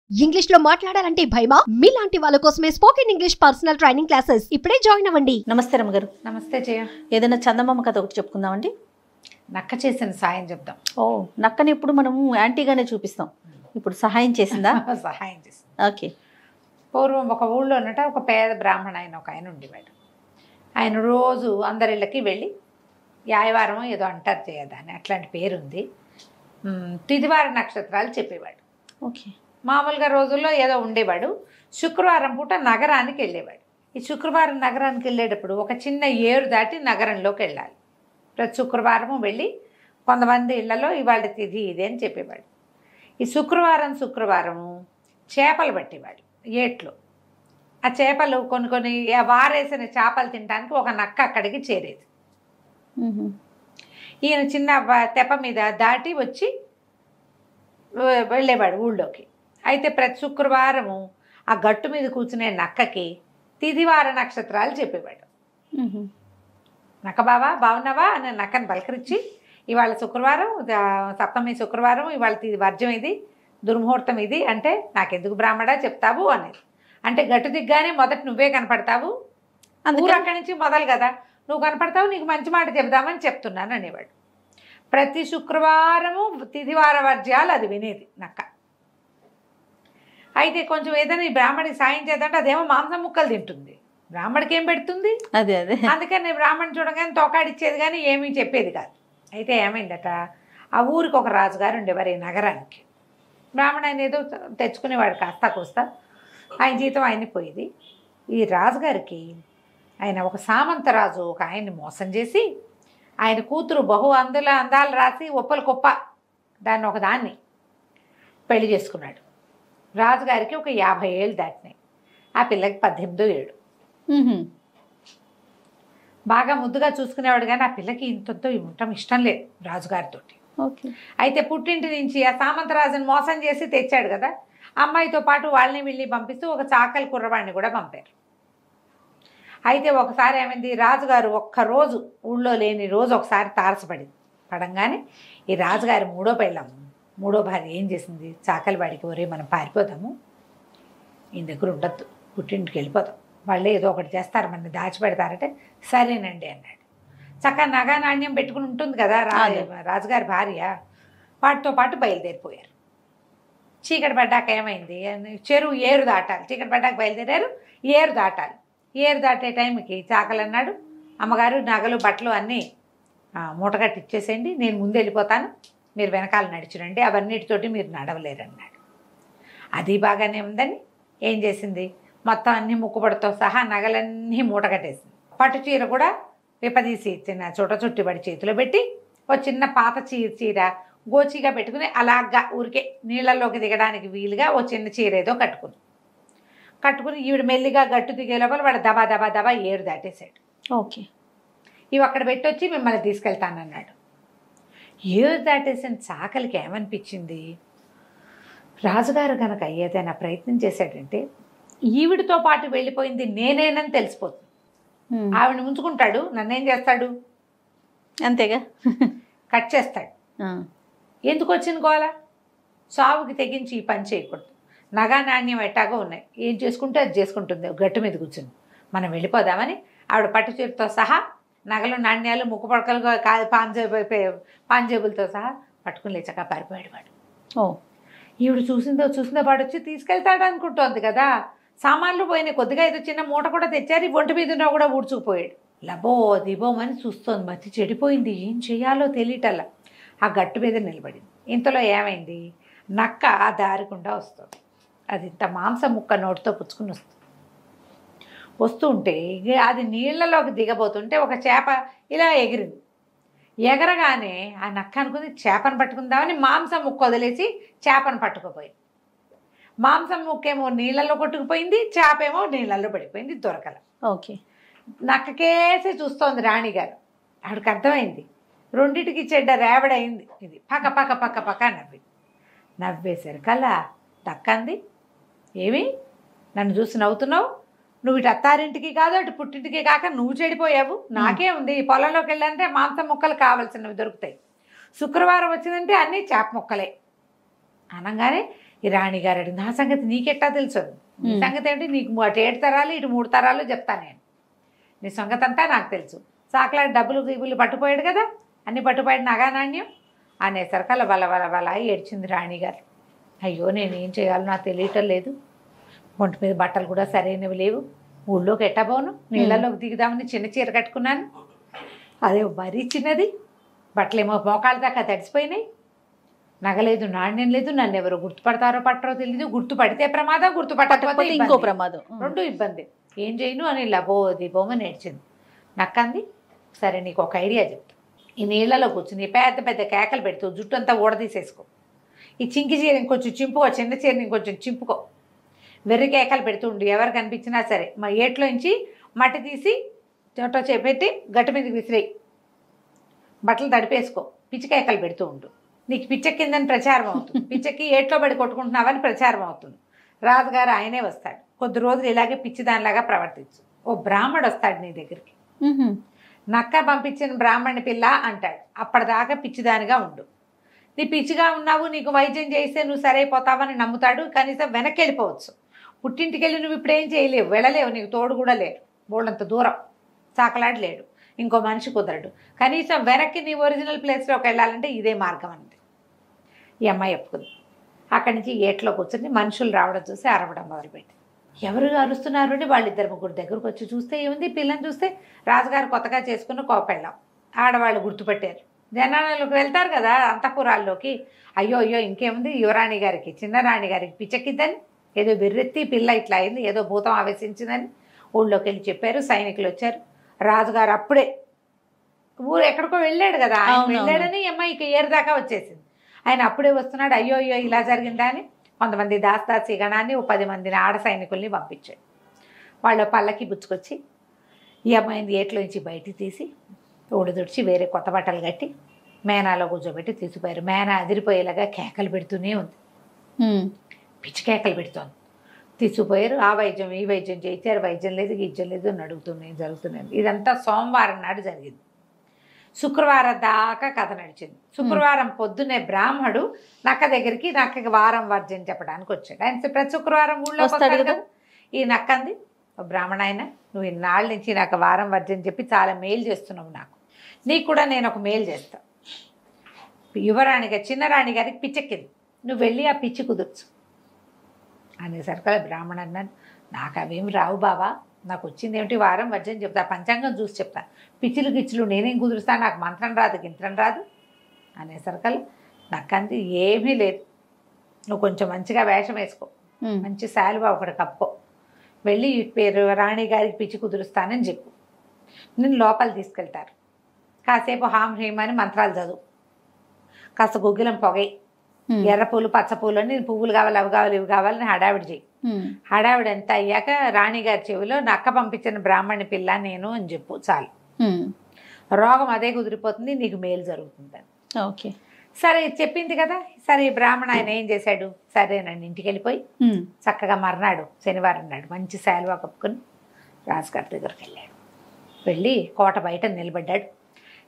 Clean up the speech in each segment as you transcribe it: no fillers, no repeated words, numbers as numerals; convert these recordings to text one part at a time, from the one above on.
English లో మాట్లాడాలంటే భయమా? మీలాంటి వాళ్ళ కోసమే spoken English personal training classes ఇప్పుడే జాయిన్ అవ్వండి. నమస్తే రమ్మగారు. నమస్తే జయ. ఏదైనా చందమామ కథ ఒకటి చెప్పుకుందామండి. నక్క చేసిన సాయం చెప్దాం. ఓ, నక్కని ఇప్పుడు మనము యాంటీగానే చూపిస్తాం, ఇప్పుడు సహాయం చేసిందా? సహాయం చేసింది. ఓకే. పూర్వం ఒక ఊళ్ళోనట ఒక పేద బ్రాహ్మణ ఒక ఆయన ఉండేవాడు. ఆయన రోజు అందరిళ్ళకి వెళ్ళి యాయవారం ఏదో అంటారు చేయదాన్ని, అట్లాంటి పేరుంది, తిదివార నక్షత్రాలు చెప్పేవాడు. ఓకే. మామూలుగా రోజుల్లో ఏదో ఉండేవాడు. శుక్రవారం పూట నగరానికి వెళ్ళేవాడు. ఈ శుక్రవారం నగరానికి వెళ్ళేటప్పుడు ఒక చిన్న ఏరు దాటి నగరంలోకి వెళ్ళాలి. ప్రతి శుక్రవారము వెళ్ళి కొంతమంది ఇళ్లలో ఇవాళ తిథి ఇది అని చెప్పేవాడు. ఈ శుక్రవారము చేపలు పట్టేవాడు ఏట్లో. ఆ చేపలు కొన్ని వారేసిన చేపలు తినడానికి ఒక నక్క అక్కడికి చేరేది. ఈయన చిన్న తెప్ప మీద దాటి వచ్చి వెళ్ళేవాడు ఊళ్ళోకి. అయితే ప్రతి శుక్రవారము ఆ గట్టు మీద కూర్చునే నక్కకి తిదివార నక్షత్రాలు చెప్పేవాడు. నక్క బావా బాగున్నావా అని నక్కని పలకరించి, ఇవాళ శుక్రవారం, సప్తమి శుక్రవారం, ఇవాళ వర్జం ఇది, దుర్ముహూర్తం ఇది అంటే నాకెందుకు బ్రాహ్మడా చెప్తావు అనేది. అంటే గట్టు దిగ్గానే మొదట నువ్వే కనపడతావు, ఊరు అక్కడి నుంచి మొదలు కదా, నువ్వు కనపడతావు, నీకు మంచి మాట చెబుదామని చెప్తున్నాను అనేవాడు. ప్రతి శుక్రవారము తిదివార వర్జ్యాలు అది వినేది నక్క. అయితే కొంచెం ఏదైనా ఈ బ్రాహ్మడికి సాయం చేద్దంటే అదేమో మాంసం ముక్కలు తింటుంది, బ్రాహ్మడికి ఏం పెడుతుంది? అదే అందుకని బ్రాహ్మణ్ చూడగానే తోకాడిచ్చేది కానీ ఏమీ చెప్పేది కాదు. అయితే ఏమైందట, ఆ ఊరికి ఒక రాజుగారు ఉండేవారు, ఈ నగరానికి. బ్రాహ్మణ ఆయన ఏదో తెచ్చుకునేవాడు కాస్తా కోస్తా, ఆయన జీతం ఆయన్ని పోయేది. ఈ రాజుగారికి ఆయన ఒక సామంతరాజు ఒక ఆయన్ని మోసం చేసి ఆయన కూతురు అందాలు రాసి ఒప్పలు కుప్ప దాన్ని ఒకదాన్ని పెళ్లి చేసుకున్నాడు. రాజుగారికి ఒక 50 ఏళ్ళు దాటినాయి, ఆ పిల్లకి 18 ఏళ్ళు. బాగా ముద్దుగా చూసుకునేవాడు కానీ ఆ పిల్లకి ఇంతతో ఉండటం ఇష్టం లేదు రాజుగారితో. అయితే పుట్టింటి నుంచి ఆ సామంతరాజుని మోసం చేసి తెచ్చాడు కదా, అమ్మాయితో పాటు వాళ్ళని వీళ్ళని పంపిస్తూ ఒక చాకలి కుర్రవాడిని కూడా పంపారు. అయితే ఒకసారి ఏమైంది, రాజుగారు ఒక్కరోజు ఊళ్ళో లేని రోజు ఒకసారి పడంగానే ఈ రాజుగారి మూడో భార్య ఏం చేసింది, చాకలి వాడికి, ఒరే మనం పారిపోతాము, ఈయన దగ్గర ఉండద్దు, పుట్టింటికి వెళ్ళిపోతాం, వాళ్ళే ఏదో ఒకటి చేస్తారు, మన దాచిపెడతారంటే సరేనండి అన్నాడు. చక్కగా నగా నాణ్యం పెట్టుకుని ఉంటుంది కదా రాజుగారి భార్య, వాటితో పాటు బయలుదేరిపోయారు. చీకటి పడ్డాక ఏమైంది, చెరువు ఏరు దాటాలి, చీకటి పడ్డాక బయలుదేరారు, ఏరు దాటాలి. ఏరు దాటే టైంకి చాకలి అన్నాడు, అమ్మగారు నగలు బట్టలు అన్నీ మూటగట్టి ఇచ్చేసేయండి, నేను ముందు వెళ్ళిపోతాను, మీరు వెనకాల నడిచిరండి, అవన్నిటితోటి మీరు నడవలేరు అన్నాడు. అది బాగానే ఉందని ఏం చేసింది, మొత్తం అన్ని ముక్కుబడితో సహా నగలన్నీ మూటగట్టేసింది. పట్టు చీర కూడా విపదీసి చిన్న చుట్టబడి చేతిలో పెట్టి ఒక చిన్న పాత చీర గోచిగా పెట్టుకుని అలాగా ఊరికే నీళ్ళల్లోకి దిగడానికి వీలుగా ఓ చిన్న చీర ఏదో కట్టుకుని ఈవిడ మెల్లిగా గట్టు దిగే లోపల వాడు దబా దబా దబా ఏరు దాటేశాడు. ఓకే. ఇవి అక్కడ పెట్టొచ్చి మిమ్మల్ని తీసుకెళ్తానన్నాడు. ఏరు దాటేసిన చాకలికి ఏమనిపించింది, రాజుగారు కనుక ఏదైనా ప్రయత్నం చేశాడంటే ఈవిడితో పాటు వెళ్ళిపోయింది నేనేనని తెలిసిపోతుంది, ఆవిడని ఉంచుకుంటాడు, నన్నేం చేస్తాడు, అంతేగా కట్ చేస్తాడు. ఎందుకు వచ్చిన గోల, సావుకి తెగించి ఈ పని చేయకూడదు, నగా నాణ్యం ఎట్టాగో ఉన్నాయి, ఏం చేసుకుంటే అది చేసుకుంటుంది, గట్టు మీద కూర్చుని మనం వెళ్ళిపోదామని ఆవిడ పట్టు చీరతో సహా నగలు నాణ్యాలు ముక్కు పడకలు పాంజేబులతో సహా పట్టుకుని లేచాక పారిపోయాడు వాడు. ఈవిడ చూసిందో వాడు వచ్చి తీసుకెళ్తాడు అనుకుంటోంది కదా, సామాన్లు పోయినాయి, కొద్దిగా ఏదో చిన్న మూట కూడా తెచ్చారు, ఈ ఒంటి మీద కూడా ఊడ్చుకుపోయాడు. లబో దిబోమని చూస్తోంది, మతి చెడిపోయింది, ఏం చేయాలో తెలియటల్లా ఆ గట్టు మీద నిలబడింది. ఇంతలో ఏమైంది, నక్క ఆ దారికుండా వస్తుంది, అది ఇంత మాంసం ముక్క నోటితో పుచ్చుకుని వస్తుంటే అది నీళ్లలోకి దిగబోతుంటే ఒక చేప ఇలా ఎగిరింది. ఎగరగానే ఆ నక్క అనుకుంది చేపను పట్టుకుందామని మాంసం ముక్క వదిలేసి చేపను పట్టుకుపోయింది. మాంసం ముక్కేమో నీళ్ళల్లో కొట్టుకుపోయింది, చేప ఏమో నీళ్ళల్లో పడిపోయింది, దొరకల. ఓకే. నక్కకేసి చూస్తోంది రాణిగారు. ఆవిడకి అర్థమైంది రెండిటికి చెడ్డ రేవడైంది, ఇది పక్క పక్క పక్క పక్క నవ్వేశారు కల్లా దక్కంది, ఏమి నన్ను చూసి నవ్వుతున్నావు, నువ్వు ఇటు అత్తారింటికి కాదు అటు పుట్టింటికి కాక నువ్వు చెడిపోయావు, నాకే ఉంది, పొలంలోకి వెళ్ళాలంటే మాంసం ముక్కలు కావాల్సినవి దొరుకుతాయి, శుక్రవారం వచ్చిందంటే అన్నీ చేప ముక్కలే అనగానే ఈ రాణిగారు అడిగింది, నా సంగతి నీకెట్టా తెలుసు? నీ సంగతి ఏంటి? నీకు అటు 7 తరాలు ఇటు 3 తరాలు చెప్తాను నేను. నీ సంగతి అంతా నాకు తెలుసు. సాకలాడి డబ్బులు గీబులు పట్టుపోయాడు కదా, అన్ని పట్టుపోయాడు నగా నాణ్యం అనేసరికల్లా బల ఏడ్చింది రాణిగారు. అయ్యో నేనేం చేయాలో నాకు తెలియటం లేదు, ఒంటి మీద బట్టలు కూడా సరైనవి లేవు, ఊళ్ళోకి ఎట్టబోను, నీళ్ళలోకి దిగుదామని చిన్న చీర కట్టుకున్నాను, అదే మరీ చిన్నది, బట్టలేమో మోకాళ్ళ దాకా తడిసిపోయినాయి, నగలేదు నాణ్యం లేదు, నన్ను ఎవరు గుర్తుపడతారో పట్టరో తెలియదు, గుర్తుపడితే ప్రమాదం, గుర్తుపట్టకపోతే ఇంకో ప్రమాదం, 2 ఇబ్బంది, ఏం చేయను అని లబోదిబోమని ఏడ్చింది. నక్కంది, సరే నీకు ఒక ఐడియా చెప్తా, ఈ నీళ్ళలో కూర్చుని పెద్ద పెద్ద కేకలు పెడుతూ జుట్టు అంతా ఊడదీసేసుకో, ఈ చింకి చీర ఇంకొంచెం చింపుకో, చిన్న చీరని ఇంకొంచెం చింపుకో, వెర్రి కేకలు పెడుతూ ఉండు, ఎవరు కనిపించినా సరే మా ఏట్లోంచి మట్టి తీసి చోట చేపెట్టి గట్టు మీదకి విసిరేయి, బట్టలు తడిపేసుకో, పిచ్చికేకలు పెడుతూ ఉండు, నీకు పిచ్చెక్కిందని ప్రచారం అవుతుంది, పిచ్చెక్కి ఏట్లో పడి కొట్టుకుంటున్నావని ప్రచారం అవుతుంది, రాజుగారు ఆయనే వస్తాడు, కొద్ది రోజులు ఇలాగే పిచ్చిదానిలాగా ప్రవర్తించు, ఓ బ్రాహ్మడు వస్తాడు నీ దగ్గరికి, నక్క పంపించిన బ్రాహ్మణి పిల్ల అంటాడు, అప్పటిదాకా పిచ్చిదానిగా ఉండు, నీ పిచ్చిగా ఉన్నావు, నీకు వైద్యం చేస్తే నువ్వు సరైపోతావని నమ్ముతాడు, కనీసం వెనక్కి వెళ్ళిపోవచ్చు, పుట్టింటికి వెళ్ళి నువ్వు ఇప్పుడు ఏం చేయలేవు, వెళ్ళలేవు, నీకు తోడు కూడా లేరు, బోళ్ళంత దూరం సాకలాడి లేడు, ఇంకో మనిషి కుదరడు, కనీసం వెనక్కి నీ ఒరిజినల్ ప్లేస్లోకి వెళ్ళాలంటే ఇదే మార్గం అంది. ఈ అమ్మాయి ఒప్పుకుంది. అక్కడి నుంచి ఏట్లో కూర్చొని మనుషులు రావడం చూసి అరవడం మొదలుపెట్టి, ఎవరు అరుస్తున్నారు అని వాళ్ళిద్దరు ముగ్గురు దగ్గరకు వచ్చి చూస్తే ఏముంది, పిల్లని చూస్తే రాజుగారు కొత్తగా చేసుకున్న కోపెళ్ళాం, ఆడవాళ్ళు గుర్తుపెట్టారు, జనాలకు వెళ్తారు కదా అంతఃపురాల్లోకి, అయ్యో ఇంకేముంది, యువరాణి గారికి చిన్న రాణి గారికి పిచ్చెక్కిద్దని, ఏదో బెర్రెత్తి పిల్ల ఇట్లా అయింది, ఏదో భూతం ఆవేశించిందని ఊళ్ళోకి వెళ్ళి చెప్పారు, సైనికులు వచ్చారు, రాజుగారు అప్పుడే ఊరు ఎక్కడికో వెళ్ళాడు కదా, ఆయన వెళ్ళాడని అమ్మాయికి ఏరుదాకా వచ్చేసింది, ఆయన అప్పుడే వస్తున్నాడు, అయ్యో ఇలా జరిగిందా అని కొంతమంది దాస్తాసి గణాన్ని, ఓ 10 మందిని ఆడ సైనికుల్ని పంపించాడు, వాళ్ళ పళ్ళకి బుచ్చుకొచ్చి ఈ అమ్మాయిని ఏట్లోంచి బయటికి తీసి ఊడదుడిచి వేరే కొత్త బట్టలు కట్టి మేనాలో కూర్చోబెట్టి తీసిపోయారు. మేనా అదిరిపోయేలాగా కేకలు పెడుతూనే ఉంది, పిచ్చి కేకలు పెడుతోంది, తీసుకుపోయారు, ఆ వైద్యం ఈ వైద్యం చేయించారు, వైద్యం లేదు గీజ్యం లేదు అని అడుగుతున్నాయి, జరుగుతున్నాయి. ఇదంతా సోమవారం నాడు జరిగింది. శుక్రవారం దాకా కథ నడిచింది. శుక్రవారం పొద్దున్నే బ్రాహ్మడు నక్క దగ్గరికి నక్కకి వారం వర్జం చెప్పడానికి వచ్చాడు. ఆయన ప్రతి శుక్రవారం ఊళ్ళో వస్తాడు కదా. ఈ నక్కంది, బ్రాహ్మణ ఆయన నువ్వు ఇన్నాళ్ళ నుంచి నాకు వారం వర్జం చెప్పి చాలా మేలు చేస్తున్నావు, నాకు నీకు కూడా నేను ఒక మేలు చేస్తా, యువరాణిగా చిన్నరాణి గారికి పిచ్చెక్కింది, నువ్వు వెళ్ళి ఆ పిచ్చి కుదుర్చు అనేసరికల బ్రాహ్మణ అన్నాడు, నాకు అవేమి రావు బావా, నాకు వచ్చింది ఏమిటి వారం వర్జం చెప్తా, పంచాంగం చూసి చెప్తా, పిచ్చిలు గిచ్చులు నేనేం కుదురుస్తాను, నాకు మంత్రం రాదు గింత్రం రాదు అనేసరికల నక్కంది, ఏమీ లేదు, నువ్వు కొంచెం మంచిగా వేషం వేసుకో, మంచి శాలువా ఒకటి కప్పుకో, వెళ్ళి పేరు రాణి గారికి పిచ్చి కుదురుస్తానని చెప్పు, నేను లోపల తీసుకెళ్తారు, కాసేపు హాం హీం అని మంత్రాలు చదువు, కాస్త గుగ్గిలం పొగయి, ఎర్ర పూలు పచ్చ పూలు అని పువ్వులు కావాలి అవి కావాలి ఇవి కావాలని హడావిడి చేయి, హడావిడి ఎంత అయ్యాక రాణిగారి చెవిలో నక్క పంపించిన బ్రాహ్మణి పిల్ల నేను అని చెప్పు, చాలు, రోగం అదే కుదిరిపోతుంది, నీకు మేలు జరుగుతుందని. ఓకే సరే చెప్పింది కదా. సరే బ్రాహ్మణ ఆయన ఏం చేశాడు, సరేనండి ఇంటికి వెళ్ళిపోయి చక్కగా మర్నాడు శనివారం నాడు మంచి శాలువా కప్పుకొని రాజుగారి దగ్గరికి వెళ్ళాడు. వెళ్ళి కోట బయట నిలబడ్డాడు.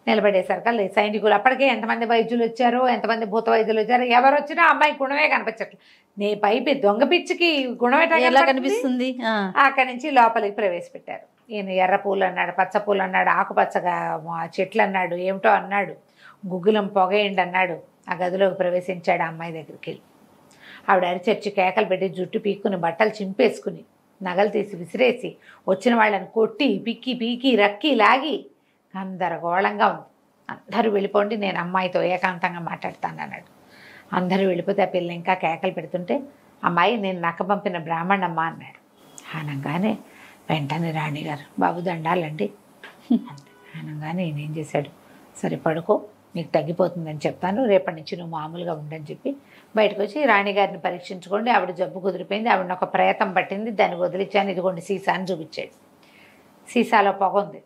నిలబడేసరికి సైనికులు అప్పటికే ఎంతమంది వైద్యులు వచ్చారో, ఎంతమంది భూత వైద్యులు వచ్చారో, ఎవరు వచ్చినా అమ్మాయి గుణమే కనిపించట్లేదు. నీ పైపి దొంగ పిచ్చికి గుణమే ఎలా కనిపిస్తుంది. అక్కడి నుంచి లోపలికి ప్రవేశపెట్టారు. ఈయన ఎర్ర పూలు అన్నాడు, పచ్చ పూలు అన్నాడు, ఆకుపచ్చగా చెట్లు అన్నాడు, ఏమిటో అన్నాడు, గుగ్గులం పొగేయండి అన్నాడు. ఆ గదిలోకి ప్రవేశించాడు. అమ్మాయి దగ్గరికి వెళ్ళి ఆవిడ అరిచర్చి కేకలు పెట్టి జుట్టు పీక్కుని బట్టలు చింపేసుకుని నగలు తీసి విసిరేసి వచ్చిన వాళ్ళని కొట్టి పిక్కి పీకి రక్కి లాగి గందరగోళంగా ఉంది. అందరూ వెళ్ళిపోండి, నేను అమ్మాయితో ఏకాంతంగా మాట్లాడతాను అన్నాడు. అందరూ వెళ్ళిపోతే ఆ పిల్ల ఇంకా కేకలు పెడుతుంటే అమ్మాయి నేను నక్క పంపిన బ్రాహ్మణమ్మ అన్నాడు. అనగానే వెంటనే రాణిగారు బాబు దండాలండి అనగానే ఈయన ఏం చేశాడు, సరే పడుకో నీకు తగ్గిపోతుందని చెప్తాను, రేపటి నుంచి నువ్వు మామూలుగా ఉండని చెప్పి బయటకు వచ్చి రాణిగారిని పరీక్షించుకోండి, ఆవిడ జబ్బు కుదిరిపోయింది, ఆవిడని ఒక ప్రేతం పట్టింది, దాన్ని వదిలించాను, ఇదిగోండి సీసా అని చూపించాడు. సీసాలో పొగ ఉంది,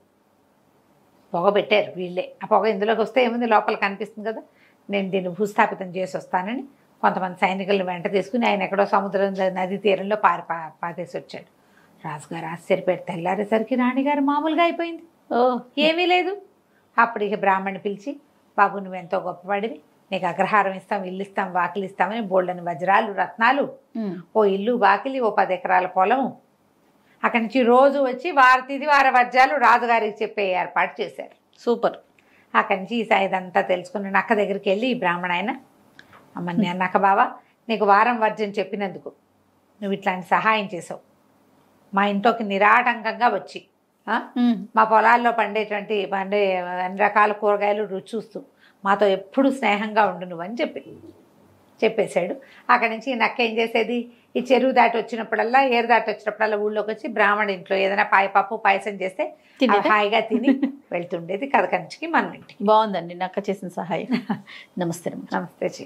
పొగ పెట్టారు వీళ్ళే. ఆ పొగ ఇందులోకి వస్తే ఏముంది లోపల కనిపిస్తుంది కదా, నేను దీన్ని భూస్థాపితం చేసి వస్తానని కొంతమంది సైనికులను వెంట తీసుకుని ఆయన ఎక్కడో సముద్రం నది తీరంలో పాతేసి వచ్చాడు. రాజుగారు ఆశ్చర్యపోయారు. తెల్లారేసరికి రాణిగారు మామూలుగా అయిపోయింది, ఏమీ లేదు. అప్పుడు ఇక బ్రాహ్మణ్ణి పిలిచి బాబు నువ్వెంతో గొప్పవాడివి, నీకు అగ్రహారం ఇస్తాం, ఇల్లు ఇస్తాం, వాకిలి ఇస్తామని బోల్డని వజ్రాలు, రత్నాలు, ఓ ఇల్లు, వాకిలి, ఓ 10 ఎకరాల పొలం. అక్కడి నుంచి రోజు వచ్చి వార వజ్రాలు రాజుగారికి చెప్పే ఏర్పాటు చేశారు. సూపర్. అక్కడి నుంచి ఇదంతా తెలుసుకుని నక్క దగ్గరికి వెళ్ళి ఈ బ్రాహ్మణ ఆయన, అమ్మ నక్క బావా, నీకు వారం వర్జం చెప్పినందుకు నువ్వు ఇట్లాంటి సహాయం చేసావు. మా ఇంట్లోకి నిరాటంకంగా వచ్చి మా పొలాల్లో పండే అన్ని రకాల కూరగాయలు రుచి చూస్తూ మాతో ఎప్పుడు స్నేహంగా ఉండు నువ్వు అని చెప్పేశాడు. అక్కడి నుంచి ఈ నక్క ఏం చేసేది, ఈ చెరువు దాటి వచ్చినప్పుడల్లా, ఏరు దాటి వచ్చినప్పుడల్లా ఊళ్ళోకి వచ్చి బ్రాహ్మణ ఇంట్లో ఏదైనా పప్పు పాయసం చేస్తే హాయిగా తిని వెళ్తుండేది కథ కంచికి మన ఇంటికి. బాగుందండి నక్క చేసిన సహాయం. నమస్తే. నమస్తే.